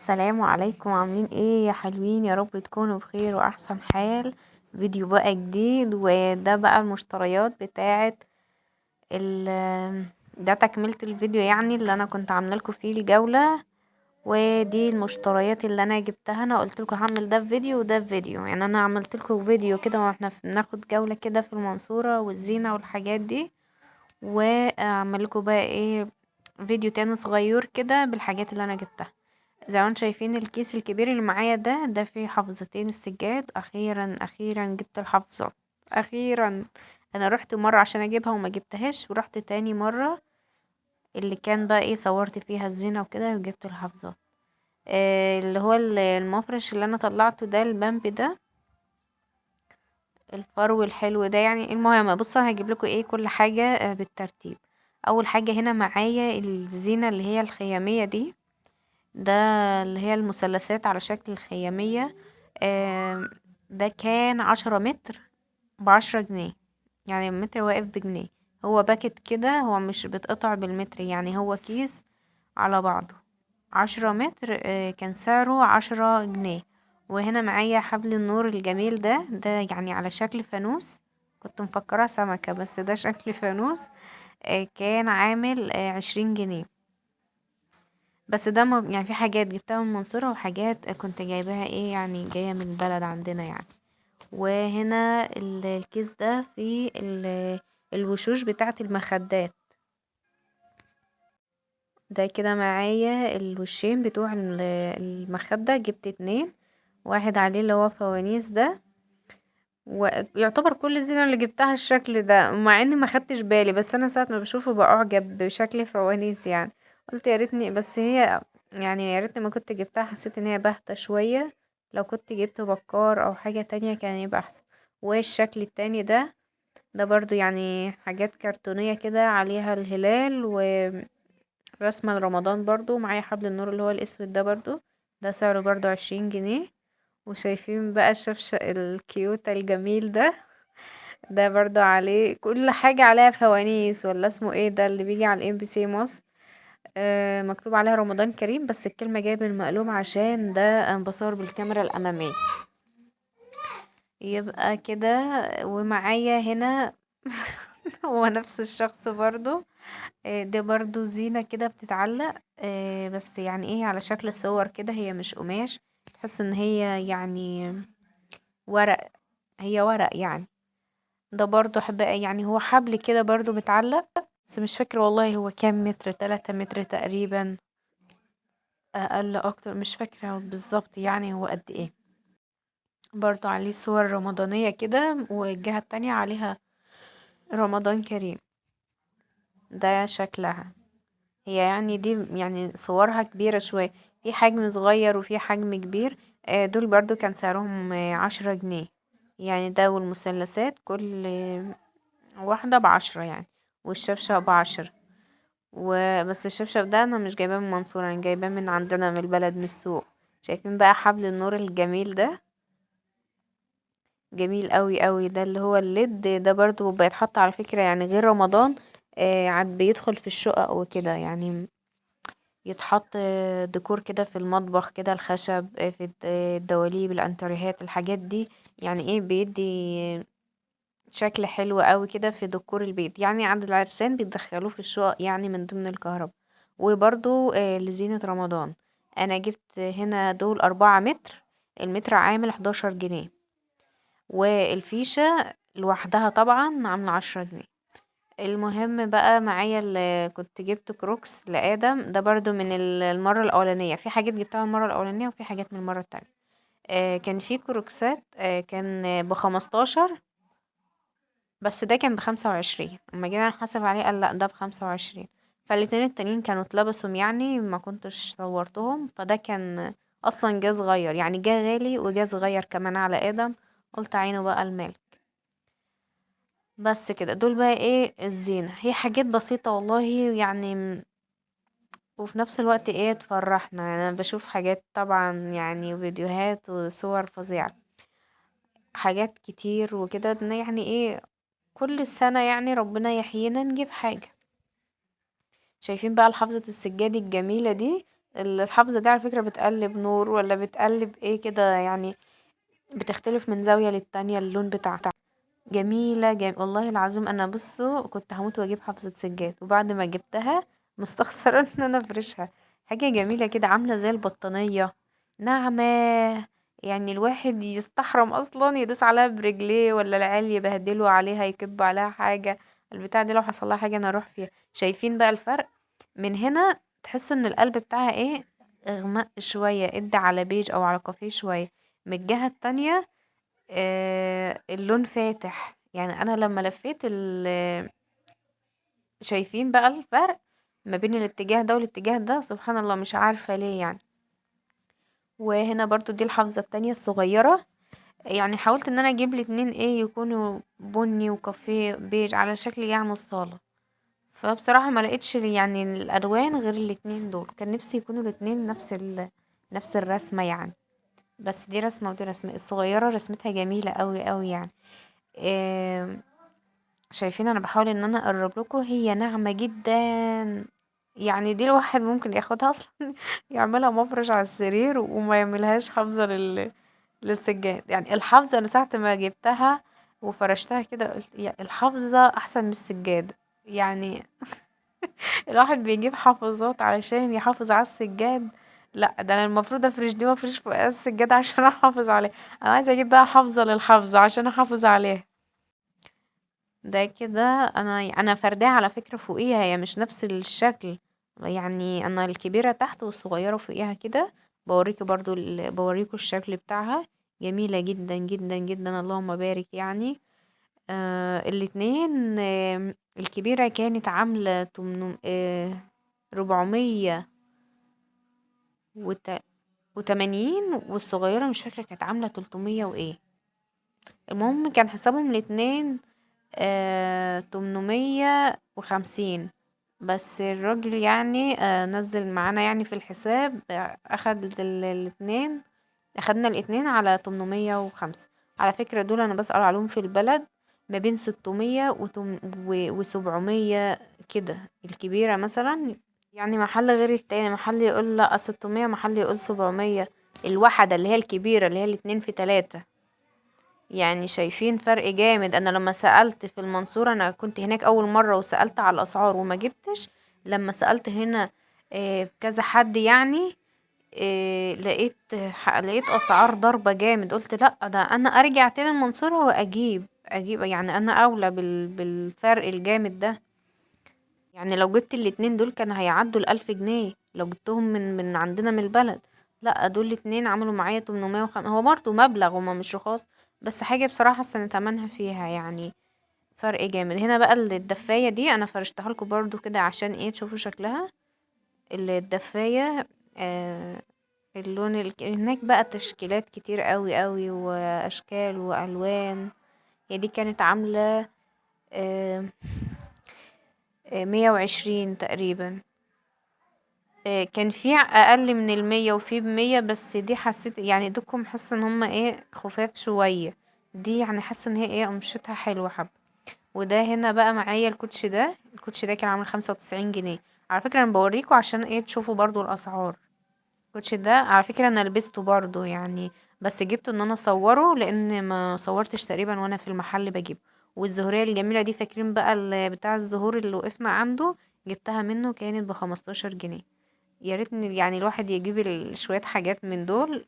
السلام عليكم، عاملين ايه يا حلوين؟ يا رب تكونوا بخير واحسن حال. فيديو بقى جديد، وده بقى المشتريات بتاعه ال ده تكملة الفيديو يعني اللي انا كنت عامله لكم فيه الجولة. ودي المشتريات اللي انا جبتها. انا قلت لكم هعمل ده في فيديو وده في فيديو، يعني انا عملت لكم فيديو كده واحنا بناخد جولة كده في المنصورة والزينة والحاجات دي، واعمل لكم بقى ايه فيديو تاني صغير كده بالحاجات اللي انا جبتها. زي ما انتم شايفين الكيس الكبير اللي معايا ده فيه حافظتين السجاد. اخيرا اخيرا جبت الحافظات، اخيرا. انا رحت مرة عشان اجيبها وما جبتهاش، ورحت تاني مرة اللي كان بقى ايه صورت فيها الزينة وكده وجبت الحافظات. اللي هو المفرش اللي انا طلعته ده، البامب ده، الفرو الحلو ده. يعني المهم بص، انا هجيب لكم ايه كل حاجة بالترتيب. اول حاجة هنا معايا الزينة اللي هي الخيامية دي، ده اللي هي المثلثات على شكل الخيامية. ده كان 10 متر ب10 جنيه، يعني المتر واقف بجنيه. هو باكت كده، هو مش بتقطع بالمتر، يعني هو كيس على بعضه. 10 متر، كان سعره 10 جنيه. وهنا معايا حبل النور الجميل ده يعني على شكل فانوس. كنت مفكرة سمكة بس ده شكل فانوس. كان عامل 20 جنيه. بس ده يعني في حاجات جبتها من المنصورة، وحاجات كنت جايباها ايه يعني جاية من البلد عندنا يعني. وهنا الكيس ده فيه الوشوش بتاعة المخدات. ده كده معايا الوشين بتوع المخدة، جبت 2. واحد عليه اللي هو فوانيس ده، ويعتبر كل الزينة اللي جبتها الشكل ده، مع اني ما خدتش بالي، بس انا ساعة ما بشوفه بعجب بشكل فوانيس يعني. قلت يا ريتني، بس هي يعني يا ريتني ما كنت جبتها، حسيت ان هي باهتة شوية. لو كنت جبت بكار او حاجة تانية كان يبقى احسن. والشكل التاني ده برضو يعني حاجات كرتونية كده عليها الهلال ورسمة رمضان. برضو معايا حبل النور اللي هو الاسود ده برضو، ده سعره برضو 20 جنيه. وشايفين بقى الشفشق الكيوت الجميل ده برضو عليه كل حاجة عليها فوانيس، ولا اسمه ايه ده اللي بيجي على الMBC مصر. مكتوب عليها رمضان كريم، بس الكلمة جاية بالمقلوب عشان ده انا بصور بالكاميرا الأمامية. يبقى كده. ومعايا هنا هو نفس الشخص برضو. ده برضو زينة كده بتتعلق، بس يعني ايه على شكل صور كده، هي مش قماش. تحس ان هي يعني ورق، هي ورق يعني. ده برضو يعني هو حبل كده برضو متعلق، بس مش فاكرة والله هو كام متر، 3 متر تقريبا، اقل اكتر مش فاكرة بالظبط يعني هو قد ايه. برضو عليه صور رمضانية كده، والجهة التانية عليها رمضان كريم. ده شكلها هي يعني دي يعني صورها كبيرة شوية، في حجم صغير وفي حجم كبير. دول برضو كان سعرهم 10 جنيه. يعني ده والمثلثات كل واحدة ب10 يعني، والشفشق ب10. وبس الشبشب ده انا مش جايباه من المنصورة، انا جايباه من عندنا من البلد من السوق. شايفين بقى حبل النور الجميل ده، جميل قوي قوي. ده اللي هو الليد ده برضو بيتحط على فكرة يعني غير رمضان. عاد بيدخل في الشقق وكده يعني، يتحط ديكور كده في المطبخ كده، الخشب في الدواليب الانتريهات الحاجات دي. يعني ايه بيدي شكل حلو قوي كده في ديكور البيت، يعني عند العرسان بيدخلوه في الشقق يعني من ضمن الكهرباء. وبرضو لزينة رمضان. انا جبت هنا دول 4 متر، المتر عامل 11 جنيه. والفيشة لوحدها طبعا عاملة 10 جنيه. المهم بقى معايا اللي كنت جبت كروكس لآدم، ده برضو من المرة الأولانية. في حاجات جبتها المرة الأولانية وفي حاجات من المرة التانية. كان في كروكسات كان ب15، بس ده كان ب25. اما جينا نحاسب عليه قال لأ ده ب25. فالاتنين التانيين كانوا اتلبسوا يعني ما كنتش صورتهم، فده كان اصلا جه صغير يعني، جه غالي وجه صغير كمان على آدم. قلت عينه بقى المال. بس كده دول بقى ايه الزينة، هي حاجات بسيطة والله يعني. وفي نفس الوقت ايه تفرحنا يعني. انا بشوف حاجات طبعا يعني فيديوهات وصور فظيعة، حاجات كتير وكده، إن يعني ايه كل سنة يعني ربنا يحيينا نجيب حاجة. شايفين بقى الحافظة السجاد الجميلة دي، الحافظة دي على فكرة بتقلب نور ولا بتقلب ايه كده يعني، بتختلف من زاوية للتانية اللون بتاعها. جميلة والله العظيم انا بصوا كنت هموت واجيب حافظة سجاد، وبعد ما جبتها مستخسرة ان انا افرشها. حاجة جميلة كده عاملة زي البطانية، ناعمة. يعني الواحد يستحرم اصلا يدوس عليها برجليه، ولا العيال يبهدلوا عليها يكبوا عليها حاجة. البتاع دي لو حصل لها حاجة انا اروح فيها. شايفين بقى الفرق؟ من هنا تحس ان القلب بتاعها ايه، اغمق شوية، ادي على بيج او على كافيه شوية. من الجهة التانية اللون فاتح. يعني انا لما لفيت شايفين بقى الفرق ما بين الاتجاه ده والاتجاه ده، سبحان الله مش عارفة ليه يعني. وهنا برضو دي الحافظة التانية الصغيرة. يعني حاولت ان انا اجيب الاتنين ايه يكونوا بني وكافيه بيج على شكل يعني الصالة. فبصراحة ما لقيتش يعني الالوان غير الاتنين دول، كان نفسي يكونوا الاتنين نفس الرسمة يعني. بس دي رسمة ودي رسمة. الصغيرة رسمتها جميلة قوي قوي يعني. آم، شايفين انا بحاول ان انا اقرب لكم، هي ناعمة جدا. يعني دي الواحد ممكن ياخدها اصلا يعملها مفرش على السرير وما يعملهاش حافظة للسجاد. يعني الحافظة انا ساعة ما جبتها وفرشتها كده قلت الحافظة احسن من السجاد يعني. الواحد بيجيب حافظات علشان يحافظ على السجاد، لا ده انا المفروض افرش دي وافرش فوق السجاد عشان احافظ عليه. انا عايزه اجيب بقى حافظه للحافظه عشان احافظ عليها. ده كده انا فرداها على فكره فوقيها، هي مش نفس الشكل. يعني انا الكبيره تحت والصغيره فوقيها كده. بوريكوا الشكل بتاعها. جميله جدا جدا جدا اللهم بارك يعني. الاتنين الكبيرة كانت عاملة 480، والصغيرة مش فاكرة كانت عاملة 300 وايه. المهم كان حسابهم الاتنين 850. بس الراجل يعني نزل معانا يعني في الحساب، اخدنا الاتنين على 805. على فكرة دول انا بسأل عليهم في البلد ما بين 600 و700 كده. الكبيرة مثلا يعني محل غير التاني، محل يقول لا 600، محل يقول 700. الواحدة اللي هي الكبيرة اللي هي الاتنين في تلاتة. يعني شايفين فرق جامد. انا لما سألت في المنصورة، انا كنت هناك اول مرة وسألت على الاسعار وما جبتش. لما سألت هنا كذا حد يعني لقيت اسعار ضربة جامد. قلت لا ده انا ارجع تاني المنصورة واجيب يعني انا اولى بالفرق الجامد ده. يعني لو جبت الاتنين دول كان هيعدوا ال1000 جنيه لو جبتهم من عندنا من البلد. لا دول الاتنين عملوا معايا 805. هو برضه مبلغ هما مش رخاص، بس حاجة بصراحة استنى تمنها فيها يعني. فرق جامد. هنا بقى الدفاية دي انا فرشتها لكم برضو كده عشان ايه تشوفوا شكلها. الدفاية اللون هناك بقى تشكيلات كتير قوي قوي واشكال والوان. هي دي كانت عاملة 120 تقريبا. كان في اقل من 100 وفي ب100، بس دي حسيت يعني دوكم حاسه ان هما ايه خفاف شويه. دي يعني حاسه ان هي ايه قمشتها حلوه حب. وده هنا بقى معايا الكوتش ده كان عامل 95 جنيه. على فكره انا بوريكم عشان ايه تشوفوا برضو الاسعار. الكوتش ده على فكره انا لبسته برضو يعني، بس جبته ان انا اصوره لان ما صورتش تقريبا وانا في المحل بجيبه. والزهرية الجميلة دي فاكرين بقى بتاع الزهور اللي وقفنا عنده، جبتها منه كانت ب15 جنيه. يا ريتني يعني الواحد يجيب شوية حاجات من دول.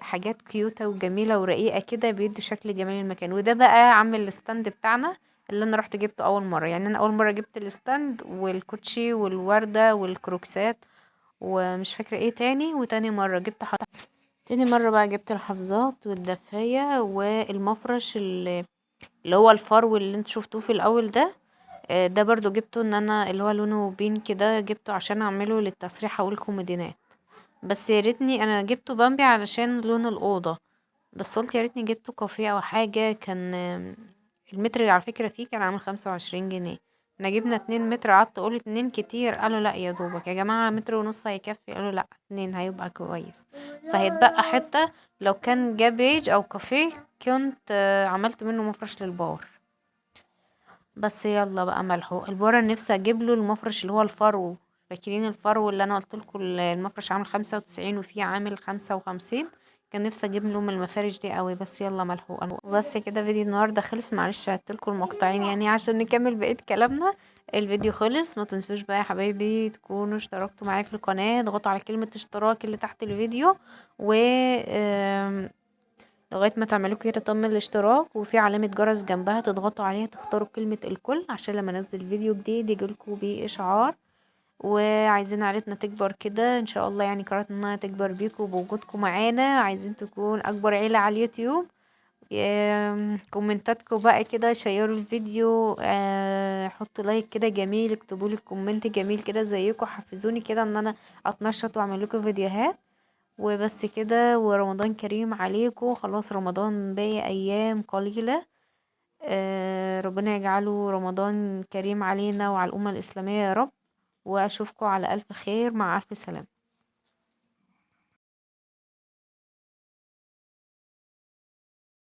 حاجات كيوتة وجميلة ورقيقة كده بيدي شكل جمال المكان. وده بقى عامل الستاند بتاعنا اللي انا رحت جبته اول مرة. يعني انا اول مرة جبت الستاند والكوتشي والوردة والكروكسات ومش فاكرة ايه تاني. وتاني مرة تاني مرة بقى جبت الحفاظات والدفاية والمفرش اللي هو الفرو اللي انت شفتوه في الاول ده. ده برضو جبته ان انا اللي هو لونه بين كده، جبته عشان اعمله للتسريحة والكومودينات. بس يا ريتني انا جبته بامبي علشان لون الاوضه. بس قلت يا ريتني جبته كافيه او حاجه. كان المتر على فكره فيه كان عامل 25 جنيه. احنا جبنا 2 متر، قعدت اقول 2 كتير، قالوا لا يا دوبك يا جماعه متر ونص هيكفي، قالوا لا 2 هيبقى كويس. فهيتبقى حته. لو كان جابيج او كافيه كنت عملت منه مفرش للبار. بس يلا بقى ملحوق البار، نفسي اجيب له المفرش اللي هو الفرو فاكرين الفرو اللي انا قلت لكم المفرش عامل 95 وفيه عامل 55؟ كان نفسي اجيب له من المفارش دي قوي، بس يلا ملحوقه. بس كده فيديو النهارده خلص، معلش عدت لكم المقطعين يعني عشان نكمل بقيه كلامنا. الفيديو خلص، ما تنسوش بقى يا حبايبي تكونوا اشتركتوا معايا في القناه، اضغطوا على كلمه اشتراك اللي تحت الفيديو، و لغايه ما تعملوا كده تم الاشتراك، وفي علامه جرس جنبها تضغطوا عليها، تختاروا كلمه الكل عشان لما انزل فيديو جديد يجيلكوا بيه اشعار. وعايزين عيلتنا تكبر كده ان شاء الله، يعني قررنا تكبر بيكم وبوجودكم معانا، عايزين تكون اكبر عيله على اليوتيوب. كومنتاتكم بقى كده، شيروا الفيديو، حطوا لايك كده جميل، اكتبوا لي كومنت جميل كده زيكم، حفزوني كده ان انا اتنشط واعمل لكم فيديوهات. وبس كده، ورمضان كريم عليكم، خلاص رمضان باقي ايام قليلة. ربنا يجعله رمضان كريم علينا وعلى الأمة الإسلامية يا رب. وأشوفكم على ألف خير، مع ألف سلامة.